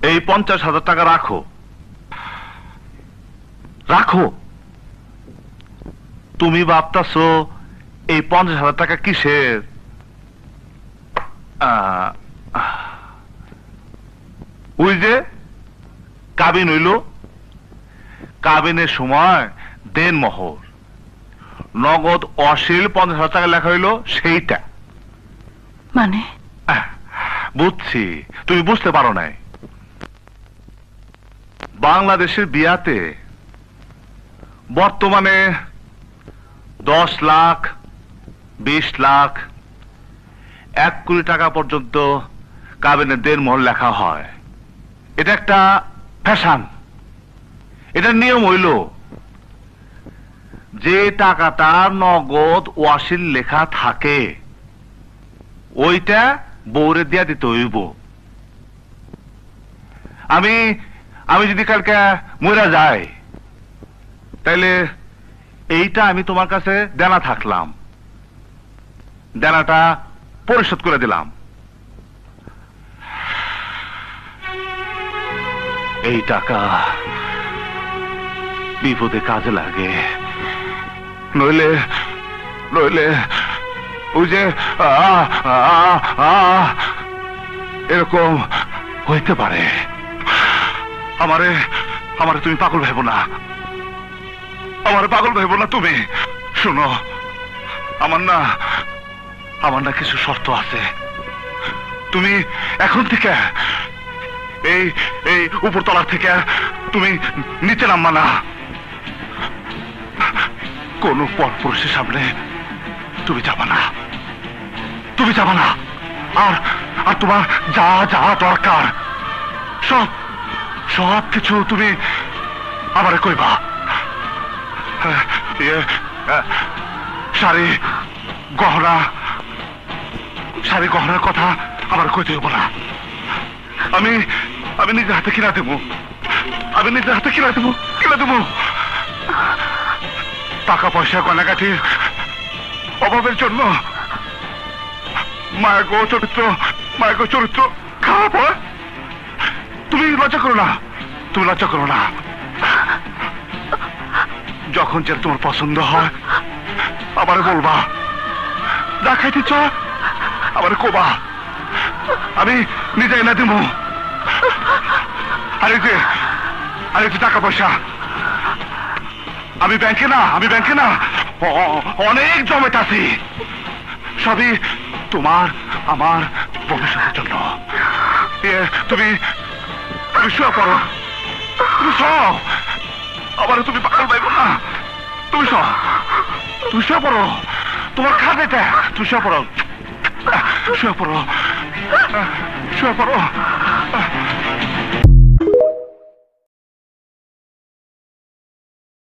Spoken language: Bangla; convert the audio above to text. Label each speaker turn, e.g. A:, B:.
A: এই 50,000 টাকা রাখো। রাখো। তুমি ভাবতাছো এই 50,000 টাকা কিসের? ওই যে কাবিন হইল, কাবিনের সময় দেন মোহর, নগদ অশীল 50,000 টাকা লেখা হইল, সেইটা।
B: মানে?
A: বুঝছি, তুমি বুঝতে পারো নাই। বাংলাদেশের বিয়াতে বর্তমানে 10 লাখ, 20 লাখ, 1 কোটি টাকা পর্যন্ত কাবিনের দেনমোহর লেখা হয়। এটা একটা ফ্যাশন। এটার নিয়ম হইল যে টাকাটা নগদ ওয়াসিল লেখা থাকে ওইটা বউরে দিয়া দিতে হইব। আমি আমি যদি কালকে মরে যাই তাইলে এইটা আমি তোমার কাছে দেনা থাকলাম, দেনাটা পরিশোধ করে দিলাম। এই টাকা বিপদে কাজে লাগে, নইলে নইলে ওই যে এরকম হইতে পারে। আমারে আমারে তুমি পাগল ভাইব না, আমারে পাগল ভাইব না তুমি। শুনো, আমার না কিছু শর্ত আছে। তুমি এখন থেকে এই এই উপরতলা থেকে তুমি নিচে নামবা না। কোন পরপুরুষের সামনে তুমি যাবা না, তুমি যাবা না। আর আর তোমার যা যা দরকার সব সব কিছু তুমি আমারে কইবা। শাড়ি গহনার কথা আমার কইতে হইব না। আমি আমি নিজের হাতে কিনা দেবো, আমি নিজের হাতে কিনা দেবো। টাকা পয়সা গয়নাগাটির অভাবের জন্য মায়াগো চরিত্র খারাপ হয়। তুমি লজ্জা করো না, তুমি লজ্জা করো না। যখন যে তোমার পছন্দ হয় আবার বলবা, যা খাইতে চাও আবার কোবা, আমি নিজে এনে দেব। আর এই যে টাকা পয়সা আমি ব্যাংকে না অনেক জমেট আছি, সবই তোমার আমার ভবিষ্যতের জন্য। তুমি শুয়ে পড়ো, তুমি সব আবার তুমি পাগল পাইব না। তুমি শুয়ে পড়ো, তোমার খাবে তুমি শুয়ে পড়ো।